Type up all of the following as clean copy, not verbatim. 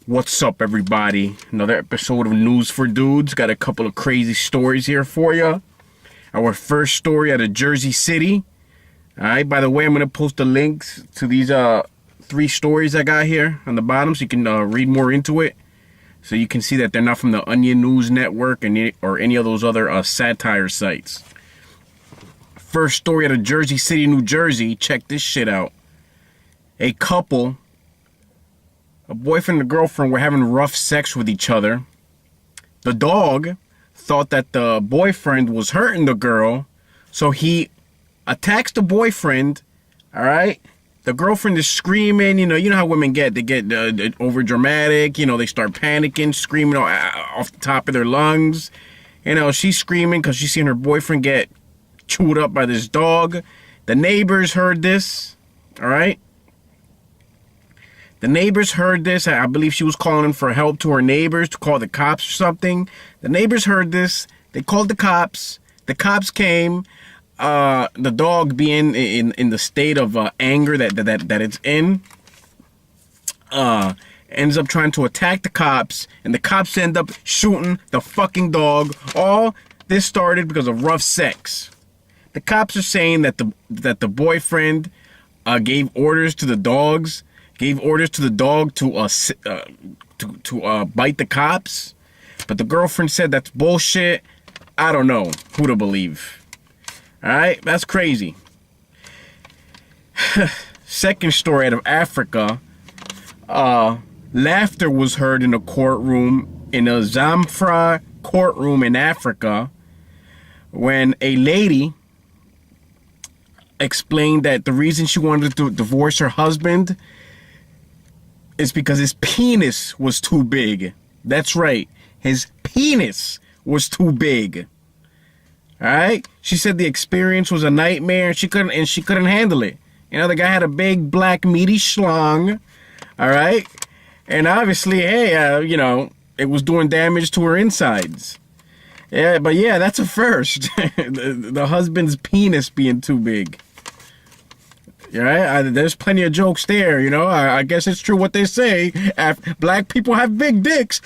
What's up, everybody? Another episode of News for Dudes. Got a couple of crazy stories here for you. Our first story out of Jersey City. Alright, by the way, I'm going to post the links to these three stories I got here on the bottom so you can read more into it. So you can see that they're not from the Onion News Network or any of those other satire sites. First story out of Jersey City, New Jersey. Check this shit out. A couple, a boyfriend and a girlfriend, were having rough sex with each other. The dog thought that the boyfriend was hurting the girl, so he attacks the boyfriend. All right, the girlfriend is screaming. You know how women get. They get over dramatic. They start panicking, screaming off the top of their lungs. She's screaming because she's seen her boyfriend get chewed up by this dog. The neighbors heard this. All right. The neighbors heard this. I believe she was calling for help to her neighbors, to call the cops or something. The neighbors heard this. They called the cops. The cops came. The dog, being in the state of anger that it's in, ends up trying to attack the cops, and the cops end up shooting the fucking dog. All this started because of rough sex. The cops are saying that the boyfriend gave orders to the dogs. Gave orders to the dog to bite the cops, but the girlfriend said that's bullshit. I don't know who to believe. All right, that's crazy. Second story out of Africa. Laughter was heard in a courtroom, in a Zamfara courtroom in Africa, when a lady explained that the reason she wanted to divorce her husband is because his penis was too big. That's right. His penis was too big. All right? She said the experience was a nightmare and she couldn't handle it. The guy had a big black meaty schlong. All right? And obviously, hey, it was doing damage to her insides. Yeah, but yeah, that's a first. the husband's penis being too big. Yeah, there's plenty of jokes there, I guess it's true what they say. Black people have big dicks.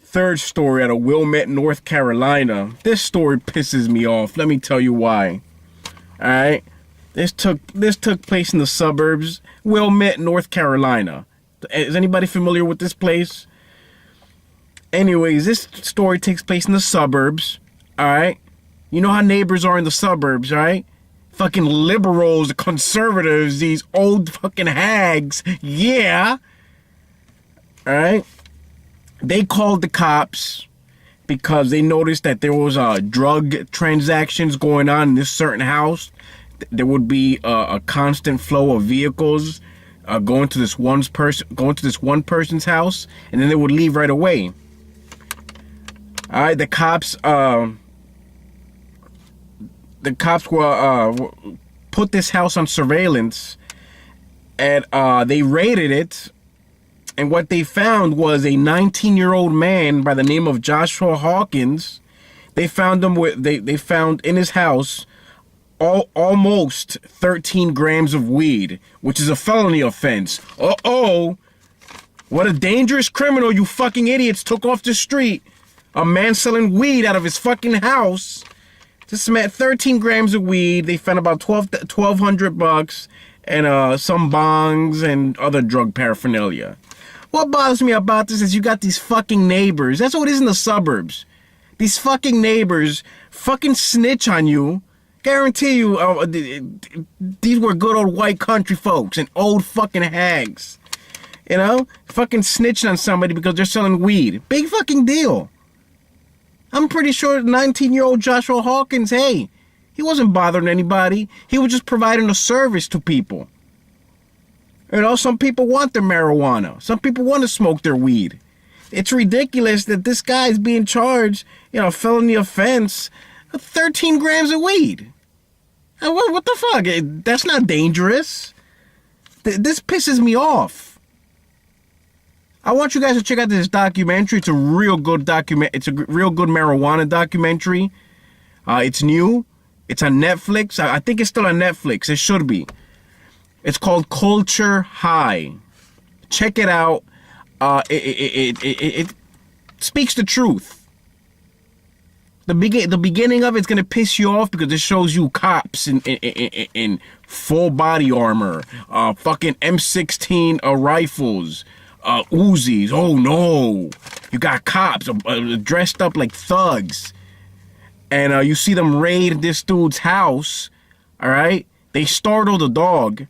Third story out of Wilmette, North Carolina. This story pisses me off. Let me tell you why. All right, this took place in the suburbs, Wilmette, North Carolina. Is anybody familiar with this place? Anyways, this story takes place in the suburbs, alright? You know how neighbors are in the suburbs, right? Fucking liberals, conservatives, these old fucking hags, yeah! Alright? They called the cops because they noticed that there was drug transactions going on in this certain house. There would be a constant flow of vehicles going to this one person's house, and then they would leave right away. All right, the cops were put this house on surveillance, and they raided it, and what they found was a 19-year-old man by the name of Joshua Hawkins. They found him they found in his house almost 13 grams of weed, which is a felony offense. Uh-oh, what a dangerous criminal you fucking idiots took off the street. A man selling weed out of his fucking house. This man, 13 grams of weed. They found about $1,200 and some bongs and other drug paraphernalia. What bothers me about this is you got these fucking neighbors. That's what it is in the suburbs. These fucking neighbors fucking snitch on you. Guarantee you, these were good old white country folks and old fucking hags. Fucking snitching on somebody because they're selling weed. Big fucking deal. I'm pretty sure 19-year-old Joshua Hawkins, hey, he wasn't bothering anybody. He was just providing a service to people. Some people want their marijuana. Some people want to smoke their weed. It's ridiculous that this guy is being charged, felony offense, 13 grams of weed. What the fuck? That's not dangerous. This pisses me off. I want you guys to check out this documentary. It's a real good marijuana documentary. It's new. It's on Netflix. I think it's still on Netflix. It should be. It's called Culture High. Check it out. It speaks the truth. The beginning of it's gonna piss you off because it shows you cops in full body armor, fucking M16 rifles, Uzis. Oh no, you got cops dressed up like thugs, and you see them raid this dude's house. All right, they startle the dog.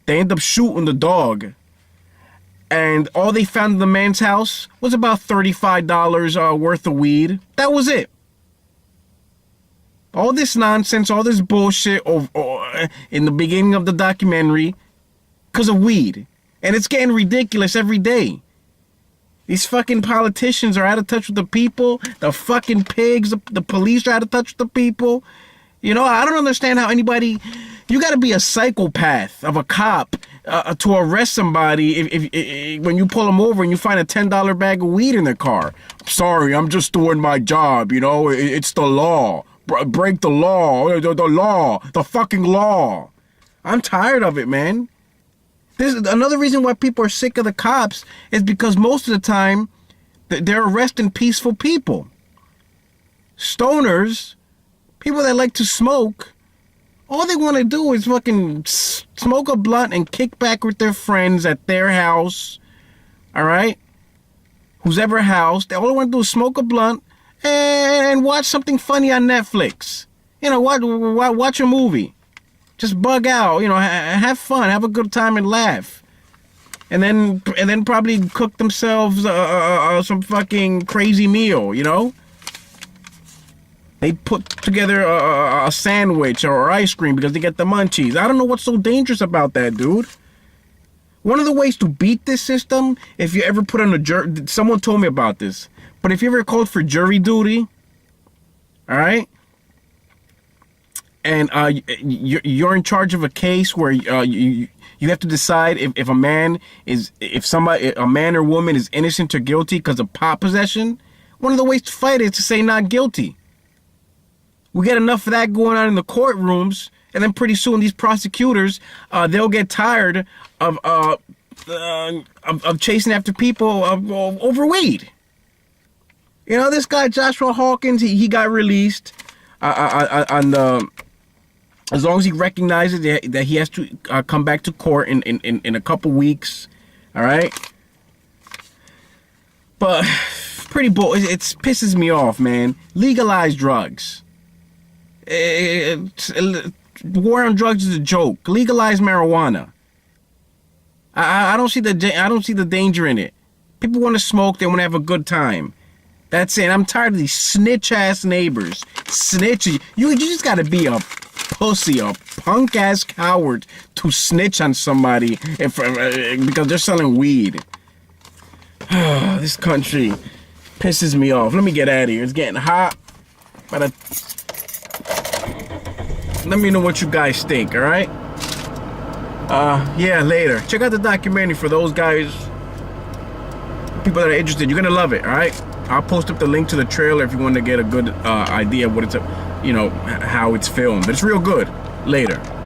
They end up shooting the dog. And all they found in the man's house was about $35 worth of weed. That was it. All this nonsense, all this bullshit in the beginning of the documentary because of weed. And it's getting ridiculous every day. These fucking politicians are out of touch with the people. The fucking pigs, the police are out of touch with the people. You know, I don't understand how anybody... You got to be a psychopath of a cop to arrest somebody if when you pull them over and you find a $10 bag of weed in their car. Sorry, I'm just doing my job, you know? It's the law. Break the law. The law. The fucking law. I'm tired of it, man. This is another reason why people are sick of the cops is because most of the time they're arresting peaceful people. Stoners, people that like to smoke, all they want to do is fucking smoke a blunt and kick back with their friends at their house. All right? Whose ever house. All they want to do is smoke a blunt and watch something funny on Netflix. You know, watch a movie. Just bug out. You know, have fun. Have a good time and laugh. And then probably cook themselves some fucking crazy meal, you know? They put together a sandwich or ice cream because they get the munchies. I don't know what's so dangerous about that, dude. One of the ways to beat this system, if you ever put on a jury... Someone told me about this. But if you ever called for jury duty, all right? And you're in charge of a case where you have to decide if a man or woman is innocent or guilty because of pot possession. One of the ways to fight it is to say not guilty. We get enough of that going on in the courtrooms, and then pretty soon these prosecutors, they'll get tired of chasing after people over weed. You know, this guy Joshua Hawkins, he got released on the. As long as he recognizes that he has to come back to court in a couple weeks, all right. But pretty it pisses me off, man. Legalize drugs. War on drugs is a joke. Legalize marijuana. I don't see the danger in it. People want to smoke. They want to have a good time. That's it. I'm tired of these snitch ass neighbors. Snitchy. You just gotta be a pussy, a punk ass coward to snitch on somebody because they're selling weed. This country pisses me off. Let me get out of here. It's getting hot. But let me know what you guys think, all right? Yeah, later. Check out the documentary for those guys, people that are interested. You're gonna love it, all right? I'll post up the link to the trailer if you want to get a good idea of what it's, you know, how it's filmed. But it's real good. Later.